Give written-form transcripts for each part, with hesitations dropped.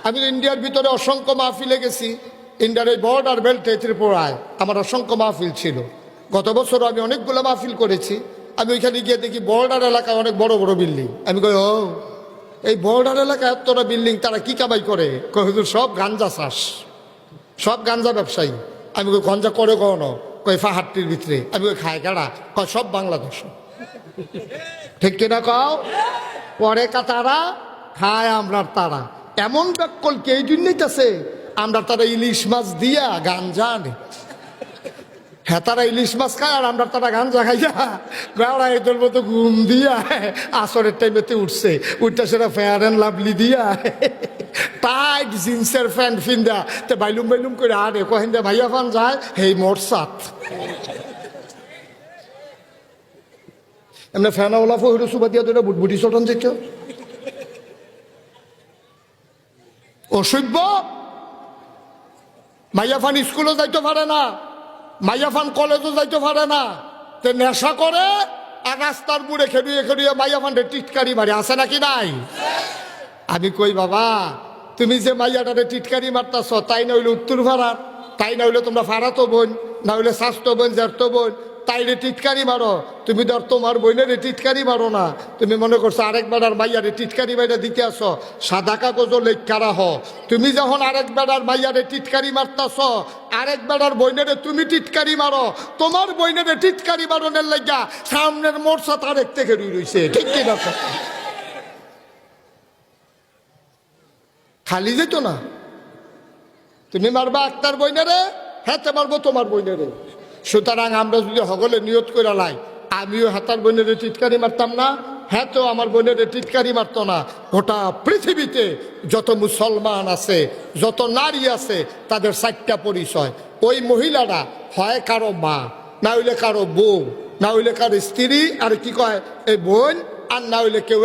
আমি ইন্ডিয়ার ভিতরে অসংখ্য মাহফিলে গেছি। ইন্ডিয়ার এই বর্ডার বেল্টে ত্রিপুরায় আমার অসংখ্য মাহফিল ছিল। গত বছর আমি অনেকগুলো মাহফিল করেছি। আমি ওইখানে গিয়ে দেখি বর্ডার এলাকায় অনেক বড় বড় বিল্ডিং। আমি কই, ও এই বর্ডার এলাকায় এতটা বিল্ডিং, তারা কি কামাই করে? কই হুজুর সব গাঞ্জা চাষ, সব গাঞ্জা ব্যবসায়ী। আমি কই গঞ্জা করে কখনো? কই পাহাড়টির ভিতরে। আমি কই খায় কারা? কয় সব বাংলাদেশ। ঠিক কিনা কও? পরে তারা খায় আমরা তারা। এমন ব্যাকল কে এই জন্যইতেছে আমরা তারা ইলিশ মাছ দিয়া গাঞ্জা আনে। হ্যাঁ, তারা ইলিশ মাছ খায় আর আমরা তারা গাঞ্জা খাইয়া বেড়া এদের মতো ঘুম দিয়া আসরের টাইমেতে উঠছে। উঠটা সেটা ফেয়ার অ্যান্ড লাভলি দিয়া টাইট জিন্সের প্যান্ট ফিন্দা তে বাইলুম বাইলুম করে আরে কহিন্দা ভাইয়া ফান যায় হেই মোর সাত এমনি ফ্যানাওয়ালা ফহির সুবা দিয়া দুটা বুটবুটি চটন যেত অসভ্য। মাইয়া ফান স্কুলে যাইতে পারে না, মাইয়া ফান কলেজও যাইতে পারে না, তে নেশা করে আর রাস্তার বুড়ে খেড়িয়ে খেড়িয়ে মাইয়া ফানটা টিটকারি মারে। আছে নাকি নাই? আমি কই বাবা, তুমি যে মাইয়াটারে টিটকারি মারতাছ তাই না হইলে উত্তর ভাড়ার, তাই না হইলে তোমরা ফাড়াতো বোন, না হইলে স্বাস্থ্য বোন জ্যাঠতো বোন, তাইরে টিটকারি মারো। তুমি ধর তোমার বোনের টিটকারি মারো না। তুমি মনে করছো আরেক বেড়ার মাইয়ারে টিটকারি বাইরে দিতে আসো, সাদা কাগজ লেখারা হ। তুমি যখন আরেক বেড়ার মাইয়ারে টিটকারি মারতাছ, আরেক বেড়ার বইনেরে তুমি টিটকারি মারো। তোমার বইনেরে টিটকারি মারনের লাগা সামনের মোর্চা তারেক থেকে রইছে। ঠিক কি না? খালি যেত না। তুমি মারবা আক্তার বইনেরে, হ্যাঁ মারবো তোমার বইনেরে। সুতরাং আমরা যদি হগলে নিয়ত করে লাই, আমিও হাতার বোনের টিটকারি মারতাম না, হ্যাঁ তো আমার বোনের টিটকারি মারতো না। গোটা পৃথিবীতে যত মুসলমান আছে, যত নারী আছে, তাদের 4টা পরিচয়। ওই মহিলারা হয় কারো মা, না হইলে কারো বউ, না হইলে কারো স্ত্রী, আর কি কয় এই বোন, আর না হইলে কেউ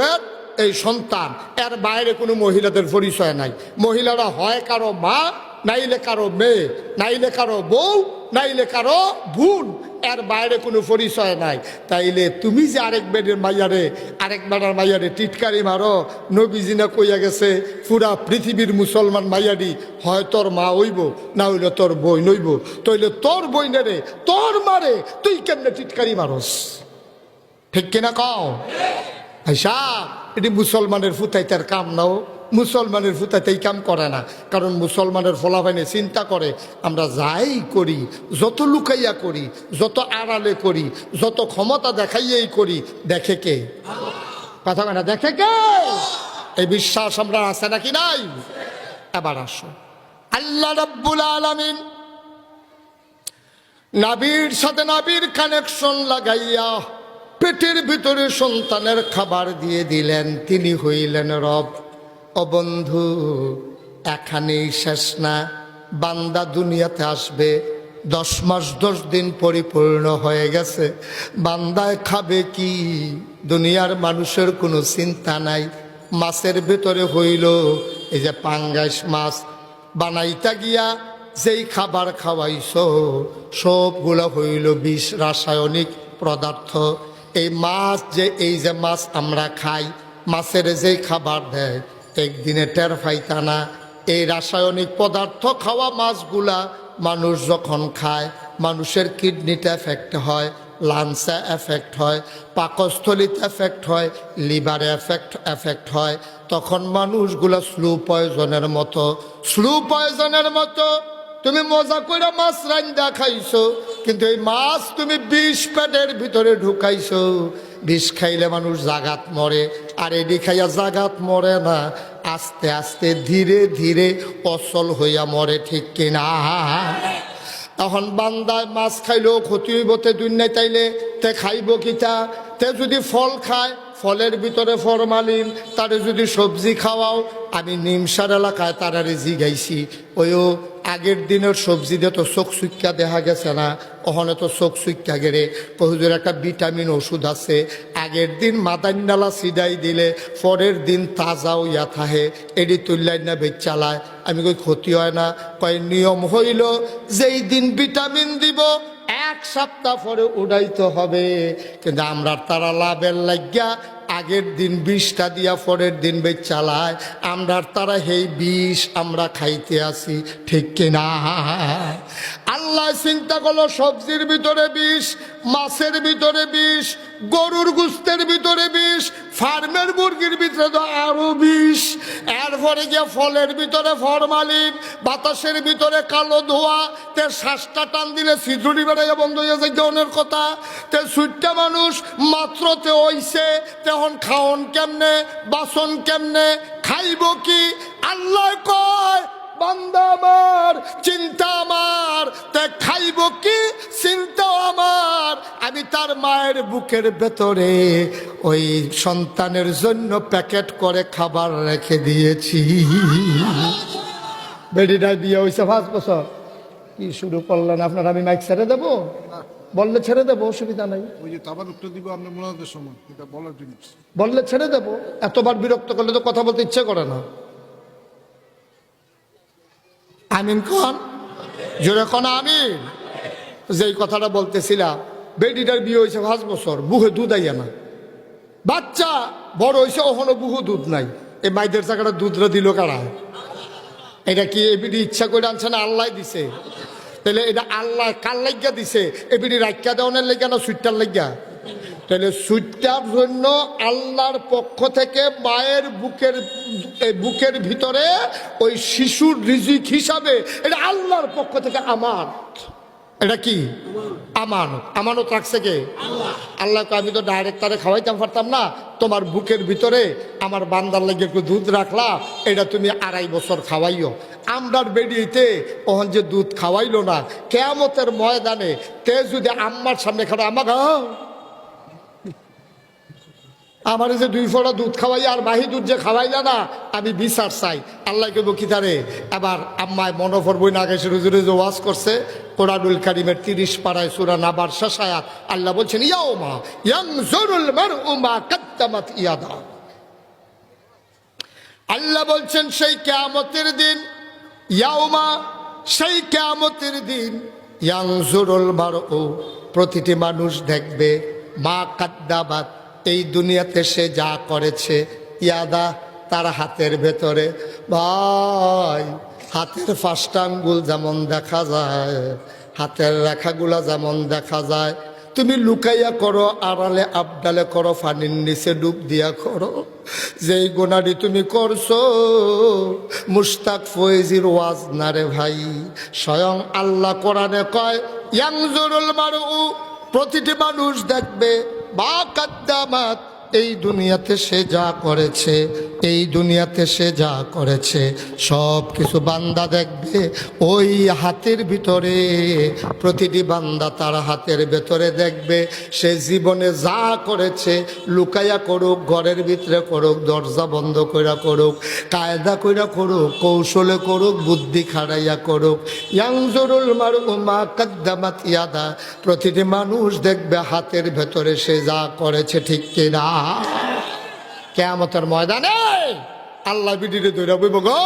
এই সন্তান। এর বাইরে কোনো মহিলাদের পরিচয় নাই। মহিলারা হয় কারো মা, নাইলে কারো মেয়ে, নাইলে কারো বউ, নাইলে কারো বোন। এর বাইরে কোনো পরিচয় নাই। তাইলে তুমি যে আরেক বেডের মাইয়ারে, আরেক বেড়ার মাইয়ারে টিটকারি মারো, নবীজি না কইয়া গেছে পুরা পৃথিবীর মুসলমান মাইয়ারি হয় তোর মা হইব, না হইলে তোর বই নইব। তাইলে তোর বইনেরে, তোর মারে তুই কেমনে টিটকারি মারস? ঠিক কিনা কও? আইসা এটি মুসলমানের ফুতাইতার কাম নাও। মুসলমানের ফুতাইতেই কাম করে না। কারণ মুসলমানের ফলাফাইনে চিন্তা করে আমরা যাই করি, যত লুকাইয়া করি, যত আড়ালে করি, যত ক্ষমতা দেখাইয়াই করি, দেখে কে? কথা না, দেখে কে? এই বিশ্বাস আমরা আছে নাকি নাই? এবার আসো, আল্লাহ রাব্বুল আলামিন নাবির সাথে নাবির কানেকশন লাগাইয়া পেটের ভিতরে সন্তানের খাবার দিয়ে দিলেন। তিনি হইলেন রব। ও বন্ধু, এখানেই শেষ না। বান্দা দুনিয়াতে আসবে, 10 মাস 10 দিন পরিপূর্ণ হয়ে গেছে। বান্দায় খাবে কি? দুনিয়ার মানুষের কোনো চিন্তা নাই। মাছের ভিতরে হইল এই যে পাঙ্গাস মাছ, বানাইতা গিয়া যেই খাবার খাওয়াইছো সবগুলো হইল বিষ, রাসায়নিক পদার্থ। এই মাছ যে, এই যে মাছ আমরা খাই, মাছের যেই খাবার দেয় একদিনে টের পাইতা না। এই রাসায়নিক পদার্থ খাওয়া মাছগুলা মানুষ যখন খায়, মানুষের কিডনিতে এফেক্ট হয়, লাংসে এফেক্ট হয়, পাকস্থলিতে এফেক্ট হয়, লিভারে এফেক্ট হয়। তখন মানুষগুলা স্লো পয়জনের মতো তুমি মজা করে মাছ রান্দা খাইছো, কিন্তু এই মাছ তুমি বিষ পেটের ভিতরে ঢুকাইছো। বিষ খাইলে মানুষ জাগাত মরে, আর এডি খাইয়া জাগাত মরে না, আস্তে আস্তে ধীরে ধীরে অচল হইয়া মরে। ঠিক কিনা? তখন বান্দায় মাছ খাইলেও ক্ষতি হইব তে দুনিয়ায়, তাইলে তে খাইব কিতা? তে যদি ফল খায়, ফলের ভিতরে ফরমালিন। তারে যদি সবজি খাওয়াও, আমি নিমসার এলাকায় তারারে জিগাইছি, ওইও আগের দিনের সবজি দিয়ে তো চোখ সুইক্কা দেখা গেছে না, ওখানে তো চোখ সুইক্কা গেলে হুজুর একটা ভিটামিন ওষুধ আছে, আগের দিন মাদান্নালা সিদাই দিলে পরের দিন তাজাও ইয়া থাহে, এডি তুললাই না বেচ চালায়। আমি কই ক্ষতি হয় না? কয় নিয়ম হইল যেই দিন ভিটামিন দিব 1 সপ্তাহ পরে উড়াইতে হবে। কিন্তু আমরা তারা লাভের লাগিয়া আগের দিন 20টা দিয়া পরের দিন বেচ চালায়, আমরা তারা হেই 20 আমরা খাইতে আসি, ঠিক কিনা? আল্লাহ চিন্তা করলো সবজির ভিতরে 20, মাছের ভিতরে 20, গরুর গোস্তের ভিতরে 20, ফার্মের মুরগির ভিতরে তো আরো 20, এরপরে গিয়ে ফলের ভিতরে ফরমালিন, বাতাসের ভিতরে কালো ধোয়া, তে শ্বাসটা টান দিলে সিঁদুরি বেড়াইয়া বন্ধ হয়ে যায় ধরনের কথা। তে সুইটটা মানুষ মাত্র তে হইছে, তখন খাওন কেমনে, বাসন কেমনে, খাইব কি? আল্লাহ কয় বান্দা আমার, চিন্তা আমার, তে খাইব কি চিন্তা আমার। আমি তার মায়ের বুকের ভেতরে ওই সন্তানের জন্য প্যাকেট করে খাবার রেখে দিয়েছি। বেডিটা বিয়ে হয়েছে 5 বছর, কি শুরু করলেন আপনার? আমি মাইক ছেড়ে দেবো, বললে ছেড়ে দেবো, অসুবিধা নাই। ওই যে তাবার উত্তর দিব আপনার মোনাজাতের সময়, এটা বলার জিনিস। বললে ছেড়ে দেবো, এতবার বিরক্ত করলে তো কথা বলতে ইচ্ছে করে না। আমিন কোন, জোরে কোন আমিন। যেই কথাটা বলতেছিলাম, বেডিটার বিয়ে হয়েছে 5 বছর, বুহে দুধ আইয়া না, বাচ্চা বড় হয়েছে, ওখানে বুহু দুধ নাই। এই মাইদের জায়গাটা দুধটা দিল কারা? এটা কি এবিডি ইচ্ছা করে আনছে না আল্লাহ দিছে? তাহলে এটা আল্লাহ কার লাগিয়া দিছে? এবিডি রাখা দেওয়ানের লেগা না সুইটটার লাগিয়া? তাহলে সুইটটার জন্য আল্লাহর পক্ষ থেকে মায়ের বুকের ভিতরে ওই শিশুর রিজিক হিসাবে এটা আল্লাহর পক্ষ থেকে আমার, এটা কি আমানত। আমানত রাখছে কে? আল্লাহকে আমি তো ডাইরেক্ট তারে খাওয়াইতাম পারতাম না। তোমার বুকের ভিতরে আমার বান্দার লাগে একটু দুধ রাখলা, এটা তুমি 2.5 বছর খাওয়াইও। আমরার বেডিতে ওখান যে দুধ খাওয়াইলো না, কিয়ামতের ময়দানে তে যদি আম্মার সামনে খাওয়া, আমার যে 2 ফোঁটা দুধ খাওয়াই আর বাহি দুধ যে খাওয়াইলা না, আমি বিচার চাই। আল্লাহ কেবো কি তারে এবার আম্মায় মনোফর বই না গেছে, রুজুরে যে ওয়াজ করছে কোরআনুল কারীমের 30 পারায় সূরা নাবার শেষ আয়াত, আল্লাহ বলছেন ইয়াউমা ইয়ানজুরুল মারউ মা কাদ্দামাত ইয়াদা। আল্লাহ বলছেন সেই কিয়ামতের দিন, ইয়াউমা সেই কিয়ামতের দিন, ইয়ানজুরুল মারউ প্রতিটি মানুষ দেখবে, মা কাদ্দামাত এই দুনিয়াতে সে যা করেছে, ইয়াদা তার হাতের ভেতরে। ভাই হাতের 5টা আঙ্গুল যেমন দেখা যায়, হাতের রেখাগুলা যেমন দেখা যায়, তুমি লুকাইয়া করো, আড়ালে আবডালে করো, পানির নিচে ডুব দিয়া করো, যেই গোনাটি তুমি করছো মুশতাক ফয়েজির ওয়াজ না রে ভাই, স্বয়ং আল্লাহ কোরআনে কয় ইয়ানজুরুল মারউ প্রতিটি মানুষ দেখবে মা কাদ্দামাত এই দুনিয়াতে সে যা করেছে, এই দুনিয়াতে সে যা করেছে সব কিছু বান্দা দেখবে ওই হাতের ভিতরে। প্রতিটি বান্দা তার হাতের ভেতরে দেখবে সে জীবনে যা করেছে, লুকাইয়া করুক, ঘরের ভিতরে করুক, দরজা বন্ধ কইরা করুক, কায়দা কইরা করুক, কৌশলে করুক, বুদ্ধি খাড়াইয়া করুক, ইয়ানজুরুল মারউ মা কাদ্দামাত ইয়াদা প্রতিটি মানুষ দেখবে হাতের ভেতরে সে যা করেছে, ঠিক কিনা? কিয়ামতের ময়দানে আল্লাহ বিডিরে ধরে বইব গো,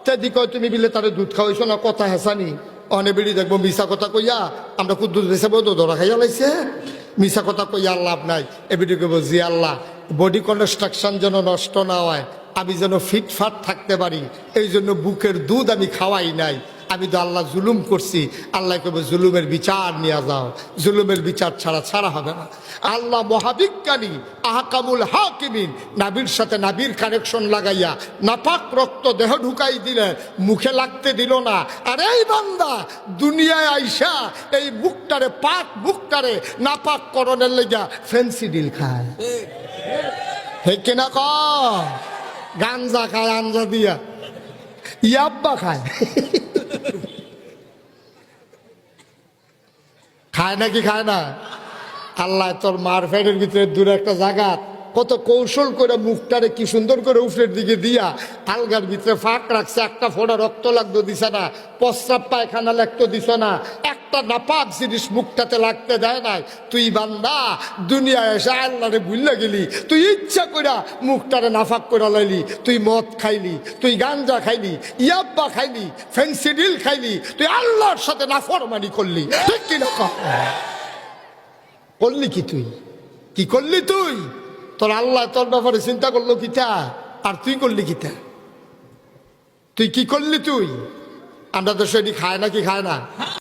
তেদি কয় তুমি বিলে তারে দুধ খাওয়াইছো না, কথা হেসানি অনে বিড়ি দেখবো মিশা কথা কইয়া আমরা কুদ্দুস বেসে বই ধরা খাইয়া লাইছে, মিশা কথা কইয়া লাভ নাই। এবিডি কইব জি আল্লাহ বডি কনস্ট্রাকশন যেন নষ্ট না হয়, আমি যেন ফিটফাট থাকতে পারি, এই জন্য বুকের দুধ আমি খাওয়াই নাই, আমি তো আল্লাহ জুলুম করছি। আল্লাহ কবে জুলুমের বিচার নিয়ে যাও, জুলুমের বিচার ছাড়া হবে না। আল্লাহ মহাবিজ্ঞানী আহকামুল হাকিমিন, নাবির সাথে নাবির কানেকশন লাগাইয়া নাপাক রক্ত দেহ ঢুকাই দিলে, মুখে লাগতে দিল না। আর এই বান্দা দুনিয়ায় আইসা এই বুকটারে পাক বুকটারে নাপাক করণের লেগা ফেন্সিডিল খায়, হে কিনা ক গাঞ্জা খায়, আঞ্জা দিয়া ইয়াব্বা খায়, খায় নাকি খায় না? আল্লাহ তোর মার ফ্যানের ভিতরে দূরে একটা জায়গা কত কৌশল করে মুখটারে কি সুন্দর করে উপরের দিকে দিয়া আলগার ভিতরে ফাঁক রাখছে, একটা ফোঁটা রক্ত লাগতো দিছে না, প্রস্রাব পায়খানা লাগতো দিছ না, একটা নাপাক জিনিস মুখটাতে লাগতে দেয় নাই। তুই বান্দা দুনিয়ায় এসে আল্লাহরে ভুললে গেলি, তুই ইচ্ছা কইরা মুখটারে নাফাক করে লাইলি, তুই মদ খাইলি, তুই গাঞ্জা খাইলি, ইয়াব্বা খাইলি, ফেন্সিডিল খাইলি, তুই আল্লাহর সাথে নাফরমানি করলি, ঠিক কিনা? করলি কি তুই? কি করলি তুই? তোর আল্লাহ তোর ব্যাপারে চিন্তা করলো কিতা, আর তুই করলি কিতা? তুই কি করলি? তুই আমরা তো সেটি খায় না, কি খায় না?